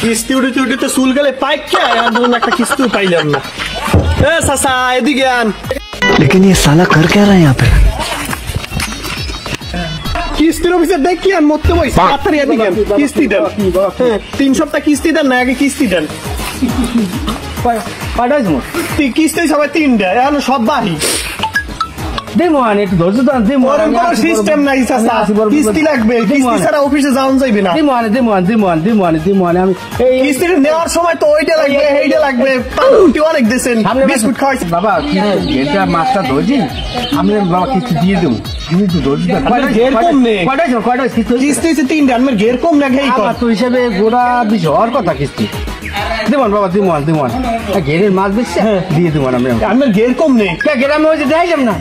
কিস্তি উঠে উঠে চুল গেলে পাইক একটা কিস্তি পাইলাম না। এ চাচা এদিকে আন। लेकिन ये साला कर क्या रहा है यहाँ पे? কিস্তির অফিসে দেখি আন মরতে বই তাড়াতাড়ি এদিকে আন। কিস্তি দেন 3 সপ্তাহ কিস্তি দেন না আগে কিস্তি দেন। পাঠাইছ কিস্তি সবাই 3 দেয় এখন সব বাহি দেমোয়ান একটু ধৈর্য ধর দেমোয়ান কোনো সিস্টেম নাই চাচা কিস্তি লাগবে কিস্তি ছাড়া অফিসে যাওয়া যাবে না দেমোয়ান আমি এই কিস্তি নেওয়ার সময় তো ওইটা লাগবে এইটা লাগবে পাউটি অনেক দেন বিস্কুট খাওয়াইছে বাবা এটা মাছটা ধরছি আমি বাবা কিস্তি দিয়ে দেবো তুমি একটু ধৈর্য ধর ঘের কম নেই কয়টা কিস্তি 3 আমার ঘের কম না ঘেই আমার তো হিসাবে গোড়া বিশ হওয়ার কথা কিস্তি দেমোয়ান বাবা দেমোয়ান ঘেরের মাছ বেশি দিয়ে দেবো আমি আমার ঘের কম নেই ঘের আমি ওই যে দেখাইলাম না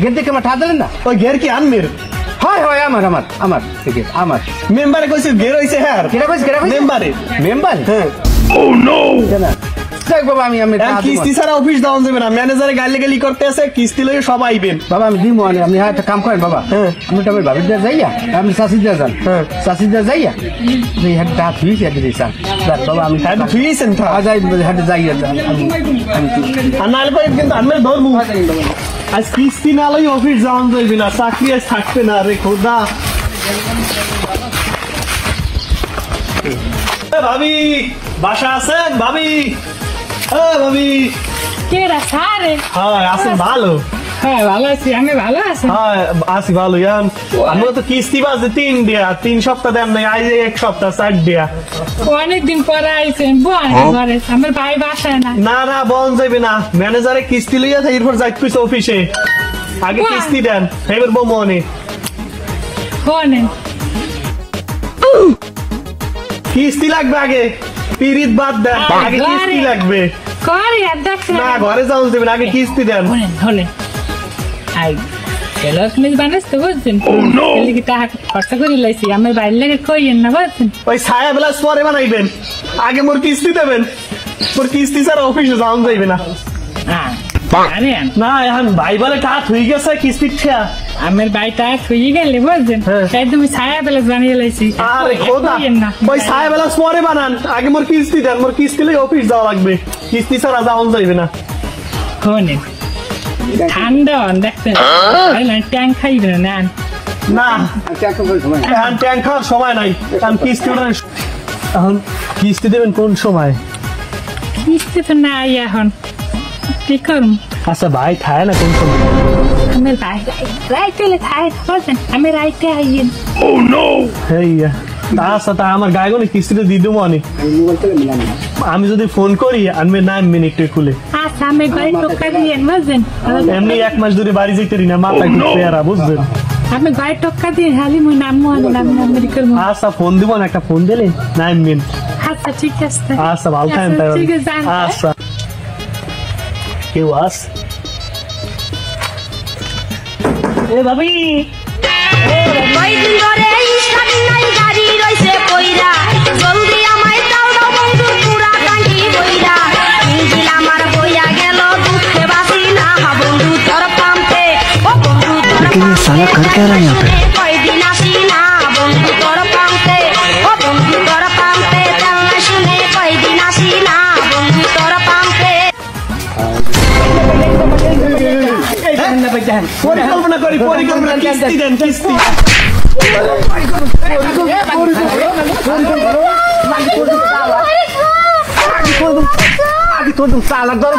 ঘের দেখে আমার ঠাদিলেন না ওই ঘের কি আনমের হয় আমার মেম্বারে কইছে ঘের হইছে হ্যাঁ কেটা কইছে মেম্বারে হ্যাঁ ও নো দেখ বাবা আমি কিস্তি ছাড়া অফিস ডাউন যাবে না ম্যানেজারে গালি করতে আছে কিস্তি লইয়ে সব আইবেন বাবা আমি দিমু আপনি একটা কাম করেন বাবা আমি তো ভাবি দিয়ে যাইয়া আমি শাসিদা যান শাসিদা যাইয়া এই একটা ফিস একটা দিছা বাবা আমি হাত ফিসেন থা যাই হাতে যাইয়া আমি আর নালে পরে কিন্তু আমি ধরবো আজ কিস্তি না লই অফিস ডাউন যাবে না চাকরি আজ থাকবে না রে খোদা ভাবি বাসা আছেন ভাবি ভাবি কেডা সারে হ্যাঁ আছেন ভালো হ্যাঁ ভালো আছি আমি ভালো আছি হ্যাঁ আছি ভালো ইয়ান আমি তো কিস্তি বাজে 3 দিয়া 3 সপ্তাহ দেন নাই আজ 1 সপ্তাহ 4 দিয়া অনেকদিন পরে আইছেন বোন ঘরে আমার ভাই বাসায় না না বল যাবে না ম্যানেজারে কিস্তি লইয়া তাই এরপর যাইতে কইছে অফিসে আগে কিস্তি দেন এবার বমনে ফোনে কিস্তি লাগবে আগে পিরিত বাদ দেন আগে কিস্তি লাগবে করে আর দেখছেন না ঘরে যাও দেবেন আগে কিস্তি দেন হলে আই এলাস মিস বানাইতে বুঝছেন এলিকি টাকা খরচা করে লাইছি আমার বাইরে লাগে কইেন না বুঝছেন ওই ছায়া বেলা পরে বানাইবেন আগে মোর কিস্তি দেবেন মোর কিস্তি ছাড়া অফিসে যাও যাইবে না আরে না এখন ভাই বলে কাজ হয়ে গেছে কিস্তির ঠেয়া আমার বাইটা হয়ে গেলে বুঝছেন তাই তুমি ছায়া বেলা বানিয়ে লাইছি আরে খোদা ওই ছায়া বেলা পরে বানান আগে মোর কিস্তি দেন মোর কিস্তি লই অফিস যাওয়া লাগবে কিস্তি ছাড়া যাও যাইবে না ফোনে ঠান্ডা দেখছেন ট্যাঙ্ক খাইবে না না এখন ট্যাঙ্ক খাওয়ার সময় নাই এখন কিস্তি এখন কিস্তি দেবেন কোন সময় কিস্তি তো নাই এখন কি করুন আচ্ছা ভাই খায় না কোন সময় আমার ভাই রাইতে খায় বলছেন আমি রাইতে আইয়েন ও নো হেই আচ্ছা তা আমার গায়ে গলে কিস্তিটা দিয়ে দেবো আমি যদি ফোন করি আনবে না মিনিট খুলে আচ্ছা আমি গাড়ি টোকা দিয়েন বুঝছেন এমনি 1 মাস ধরে বাড়ি যেতে না মাথা একটু পেয়ারা বুঝছেন আমি গাড়ি টোকা দিয়ে খালি মই নাম মেডিকেল আচ্ছা ফোন দিব না একটা ফোন দিলে 9 মিনিট আচ্ছা ঠিক আছে আচ্ছা ভালো থাকেন তাই আচ্ছা কেউ আস এ ভাবি কয়দিন ধরে ইনস্টাগ্রাম নাই গাড়ি রইছে কইরা জলদি আমায় দাও দাও বন্ধু পুরা টাঙ্কি বইরা ইঞ্জিন আমার বইয়া গেল দুঃখে বাসি না বন্ধু তোর পাম্পে ও বন্ধু তোর लेकिन ये साला कर क्या रहा है यहाँ पे? কয়দিন আসি না বন্ধু তোর পাম্পে ও বন্ধু তোর পাম্পে চালনা শুনে কয়দিন আসি না বন্ধু তোর পাম্পে পরিকল্পনা কিস্তি দেন কিস্তি আগে তোর সালা দর